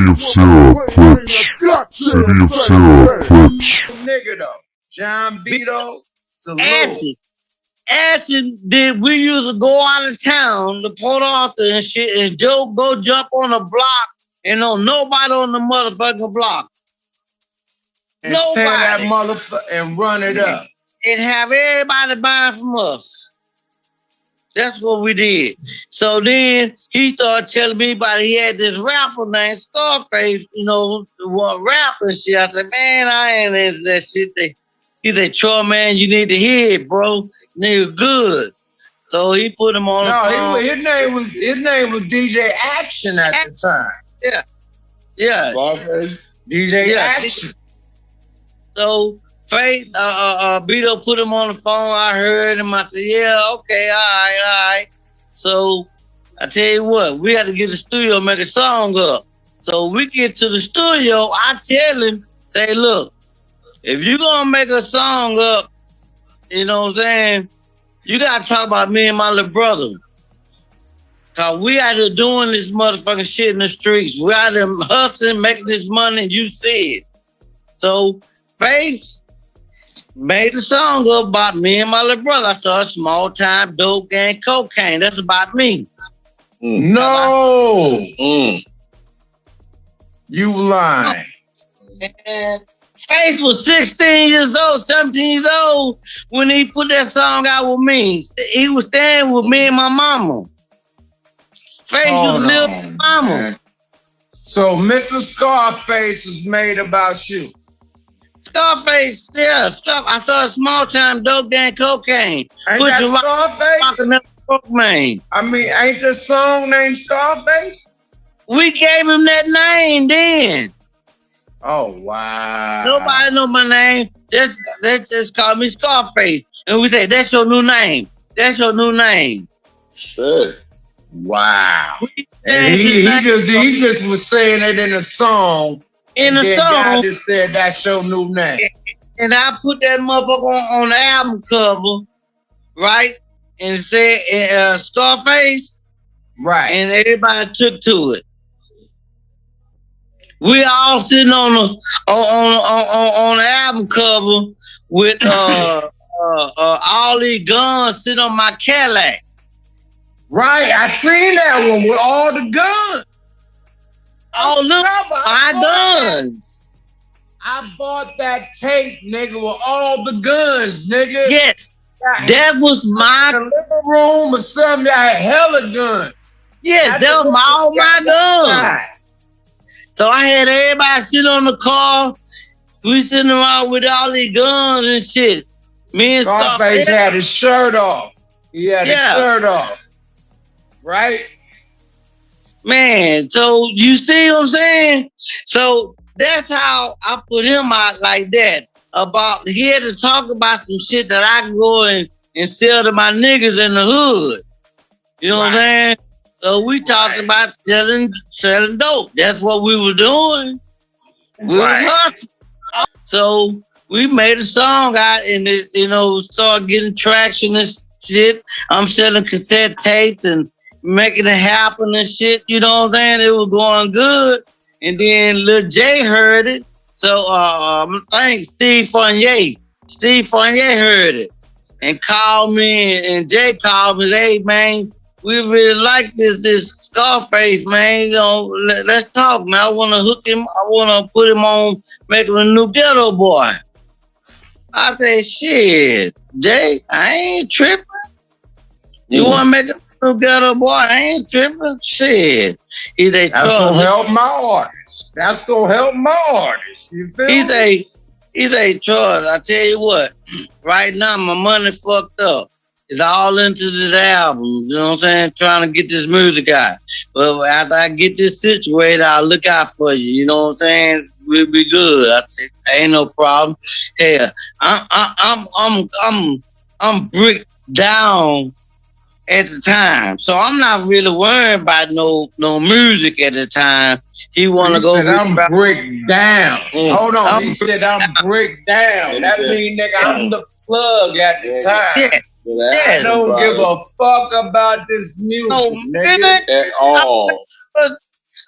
of syrup clips. City of syrup clips. Nigga though. John Beto. Asking did we used to go out of town to Port Arthur and shit and Joe go jump on the block and no nobody on the motherfucking block. And tear that motherfucker and run it up. And have everybody buying from us. That's what we did. So then he started telling me about it. He had this rapper named Scarface, what rap and shit. I said, man, I ain't into that shit. He said, Troy, man, you need to hear it, bro. Nigga, good. So he put him on the phone. His name was DJ Action at the time. Yeah. Scarface. DJ Action. So Faith, Beto put him on the phone. I heard him. I said, yeah, okay, all right. So I tell you what, we had to get the studio, make a song up. So we get to the studio, I tell him, say, look, if you're going to make a song up, you know what I'm saying, you got to talk about me and my little brother. Because we out here doing this motherfucking shit in the streets. We out here hustling, making this money, and you see it. So Face made a song up about me and my little brother. I started Small Time Dope Gang Cocaine. That's about me. No. You lying. And Face was 16 years old, 17 years old when he put that song out with me. He was staying with me and my mama. Face was living with mama. Man. So Mr. Scarface is made about you. Scarface, yeah. I saw Small Time Dope Gang Cocaine. Ain't that Scarface? Man. I mean, ain't the song named Scarface? We gave him that name then. Oh, wow. Nobody know my name. They just call me Scarface. And we say, that's your new name. That's your new name. Shit. Wow. And he just was saying it in a song. In the song. I just said that's your new name. And I put that motherfucker on the album cover, right? And it said Scarface. Right. And everybody took to it. We all sitting on the album cover with all these guns sitting on my Cadillac. Right, I seen that one with all the guns. Oh, look, my guns. I bought that tape, nigga, with all the guns, nigga. Yes, that was my living room or something. I had hella guns. Yes, that was all my guns. So I had everybody sitting on the car. We sitting around with all these guns and shit. Me and Scarface had his shirt off. He had his shirt off. Right? Man, so you see what I'm saying? So that's how I put him out like that. About he had to talk about some shit that I can go and sell to my niggas in the hood. You know what I'm saying? So we talked about selling dope. That's what we was doing. We was hustling. So we made a song out and it, started getting traction and shit. I'm selling cassette tapes and making it happen and shit. You know what I'm saying? It was going good. And then Lil J heard it. So I think Steve Fournier heard it and called me and Jay called me, hey man, we really like this Scarface, man. Let's talk, man. I want to hook him. I want to put him on, make him a new ghetto boy. I said, shit, Jay, I ain't tripping. You want to make a new ghetto boy? I ain't tripping. Shit. He say, that's going to help my artists. That's going to help my artists. You feel me? He say, Troy, I tell you what, right now my money fucked up. It's all into this album, you know what I'm saying? Trying to get this music out. But after I get this situated, I'll look out for you, you know what I'm saying? We'll be good. I said, ain't no problem. Hell, I'm bricked down at the time. So I'm not really worried about no music at the time. He wanna go. Said, I'm bricked down. Hold on. He said I'm bricked down. That means nigga, I'm the plug at the time. Yeah. I don't give a fuck about this music, nigga. At all.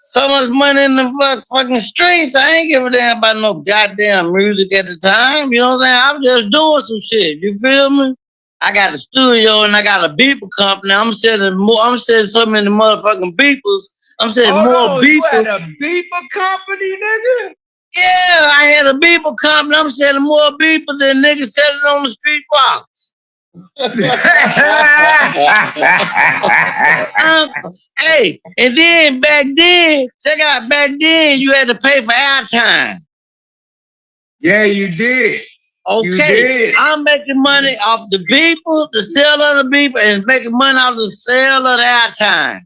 so much money in the fucking streets. I ain't give a damn about no goddamn music at the time. You know what I'm saying? I'm just doing some shit. You feel me? I got a studio and I got a beeper company. I'm selling more. I'm selling so many motherfucking beepers. I'm selling more You beepers. had a beeper company, nigga? Yeah, I had a beeper company. I'm selling more beepers than niggas selling on the street blocks. Hey, and then back then, check out, back then you had to pay for airtime. Yeah, you did. Okay, you did. I'm making money off the beeper, the sale of the beeper, and making money off the sale of the airtime.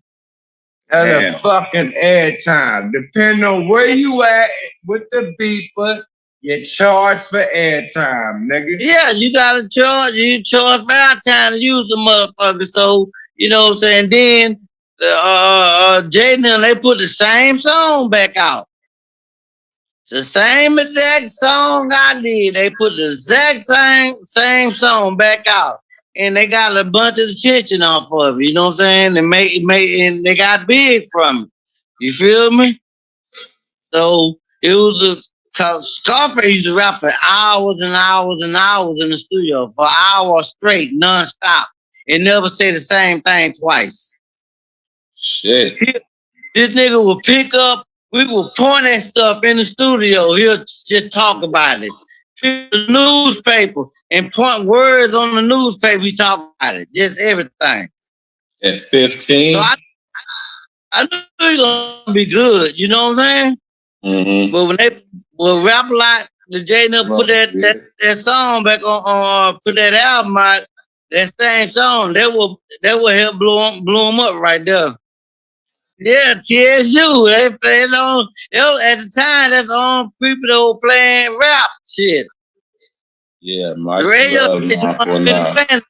That's a fucking airtime. Depending on where you at with the beeper, you charge for airtime, nigga. Yeah, you gotta charge. You charge for airtime to use the motherfucker. So you know what I'm saying. Then Jaden, they put the same song back out. The same exact song I did. They put the exact same song back out. And they got a bunch of attention off of it. You know what I'm saying? And they got big from it. You feel me? So it was cause Scarface used to rap for hours and hours and hours in the studio for hours straight, non-stop. And never say the same thing twice. Shit. This nigga would pick up, we would point at stuff in the studio. He'll just talk about it. Pick the newspaper and point words on the newspaper. We talk about it. Just everything. At 15? So I knew he was gonna be good. You know what I'm saying? Mm-hmm. But when they rap a lot, the J put that song back on put that album out, that same song, that will help blow him up right there. Yeah, TSU. They played on. At the time, that's the only people that were playing rap shit. Yeah, my radio station.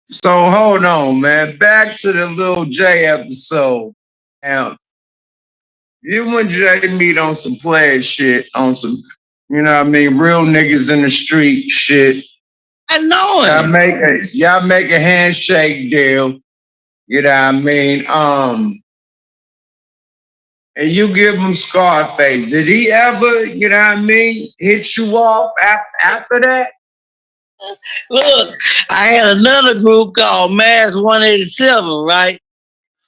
So hold on, man. Back to the Lil J episode. Now, you and Jay meet on some player shit, on some, you know what I mean, real niggas in the street shit. I know it. Y'all make a handshake deal. You know what I mean? And you give him Scarface. Did he ever, you know what I mean, hit you off after that? Look, I had another group called Mass 187, right?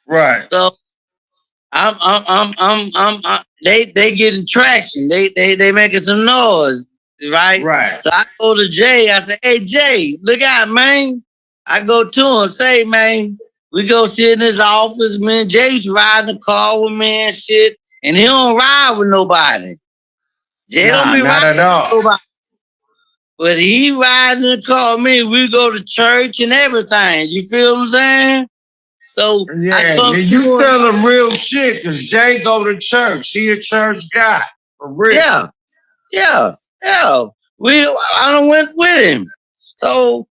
Right. So they getting traction. They making some noise, right? Right. So I go to Jay. I say, hey Jay, look out, man. I go to him, say, man, we go sit in his office. Man, Jay's riding the car with me and shit, and he don't ride with nobody. Jay don't be riding with nobody. But he riding in the car with me. We go to church and everything. You feel what I'm saying? So yeah, you tell him real shit, because Jay go to church. He a church guy. For real. Yeah. I done went with him. So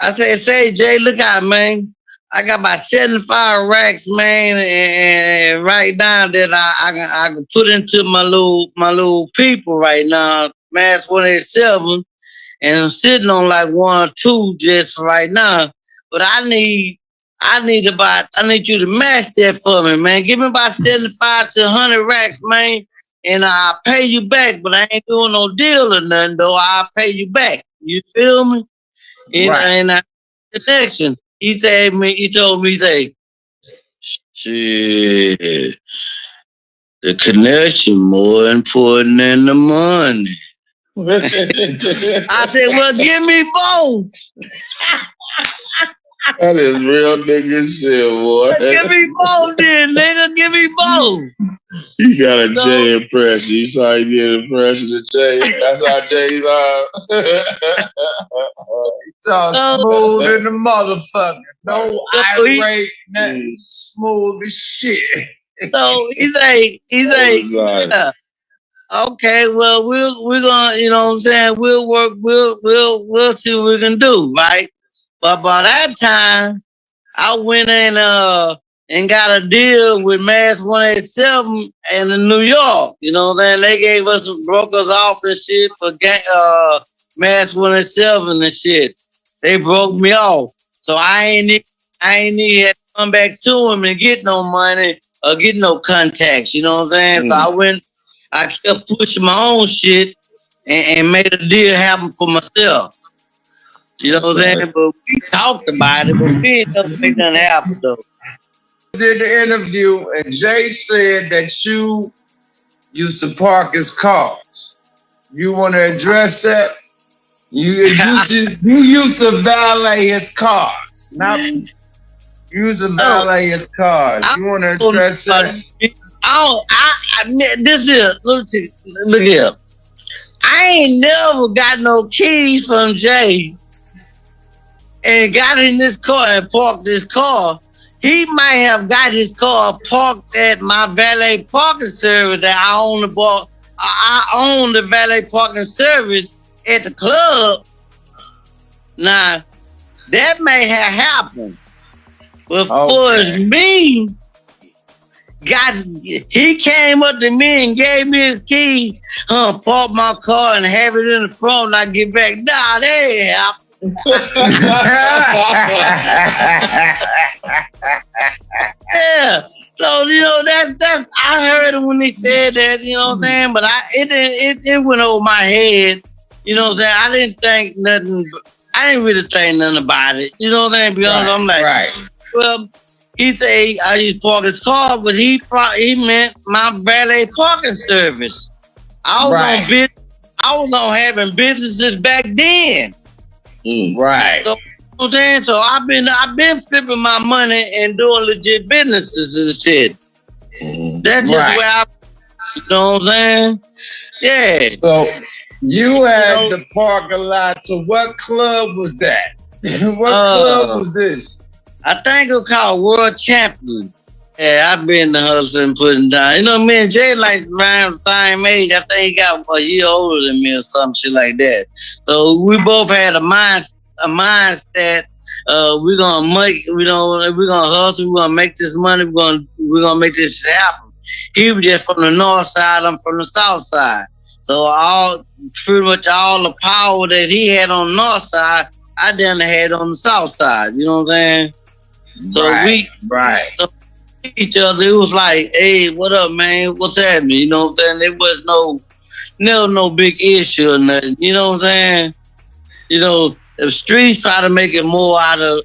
I said, say, Jay, look out, man. I got about 75 racks, man, and right now that I can put into my little people right now, Mass 187, and I'm sitting on like 1 or 2 just right now. But I need you to match that for me, man. Give me about 75 to 100 racks, man, and I'll pay you back. But I ain't doing no deal or nothing, though. I'll pay you back. You feel me? And connection. He told me, say, shit, the connection more important than the money. I said, well, give me both. That is real nigga shit, boy. Give me both then, nigga. Give me both. He got a J impression. You saw he did an impression of Jay. That's how Jay's on. He's all smooth in the motherfucker. No irate, nothing. Smooth as shit. So he's like, yeah. Okay, well, we're gonna, you know what I'm saying? We'll work, we'll see what we can do, right? But by that time, I went in and got a deal with Mass 187 in New York. You know what I'm saying? They gave us broke us off and shit for Mass 187 and shit. They broke me off. So I ain't need to come back to him and get no money. get no contacts. You know what I'm saying? So I kept pushing my own shit and made a deal happen for myself. You know what I'm saying? But we talked about it, but we ain't never make nothing happen though. Did the interview and Jay said that you used to park his cars. You want to address that? You used to valet his cars. Not you used to valet his cars. You want to address that? This is look here. I ain't never got no keys from Jay and got in this car and parked this car. He might have got his car parked at my valet parking service that I own the valet parking service at the club. Now, that may have happened. But for me, he came up to me and gave me his key, park my car and have it in the front and I get back. Nah, that ain't happened. Yeah, so that's I heard it when he said that, you know what I'm saying, but it went over my head, you know what I'm saying. I didn't really think nothing about it, you know what I'm saying. Be honest, I'm like, well, he said I used to park his car, but he meant my valet parking service. I was on having businesses back then. Right. So, you know what I'm saying? So I've been flipping my money and doing legit businesses and shit. That's just where you know what I'm saying? Yeah. So you had the parking lot. So what club was that? What club was this? I think it was called World Champion. Yeah, I've been the hustling putting down. You know, me and Jay like around the same age. I think he got a year older than me or some shit like that. So we both had a mindset. We're gonna hustle. We're gonna make this money. We're gonna make this shit happen. He was just from the north side. I'm from the south side. So pretty much all the power that he had on the north side, I done had on the south side. You know what I'm saying? So so each other, it was like, hey, what up, man? What's happening? You know what I'm saying? There was no big issue or nothing. You know what I'm saying? You know, the streets try to make it more out of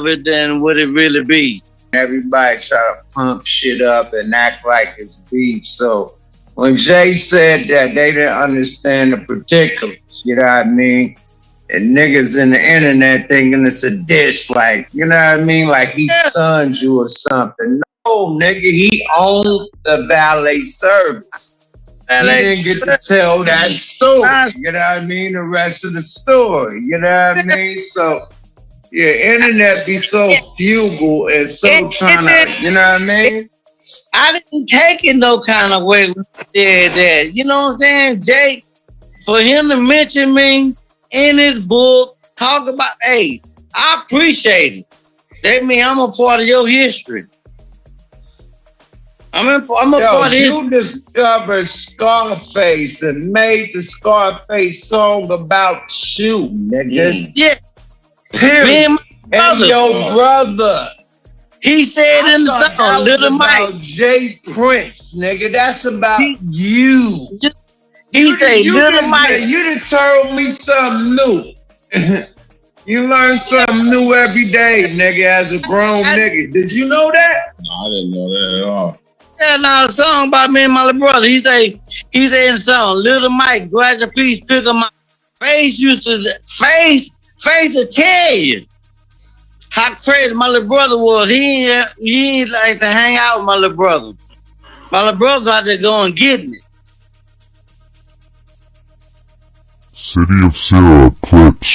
it than what it really be. Everybody try to pump shit up and act like it's beef. So when Jay said that, they didn't understand the particulars. You know what I mean? And niggas in the internet thinking it's a dish, like, you know what I mean? Like he sons you or something. No, nigga, he owned the valet service. He didn't get to tell that story. You know what I mean? The rest of the story. You know what I mean? So, yeah, internet be so fugal and so trying to, you know what I mean? I didn't take it no kind of way when I did that. You know what I'm saying? Jake, for him to mention me in his book, talk about, hey, I appreciate it. That means I'm a part of your history. I'm a part of his. You discovered Scarface and made the Scarface song about you, nigga. Yeah. Period. And your brother. He said in the song, Little Mike. Jay Prince, nigga. That's about you. He said, Little Mike. You done told me something new. You learn something new every day, nigga, as a grown nigga. Did you know that? No, I didn't know that at all. Yeah, now the song about me and my little brother. He said in the song, Little Mike, grab a piece, pick up my face to tell you how crazy my little brother was. He ain't like to hang out with my little brother. My little brother out there going getting it. City of Sarah, Clips.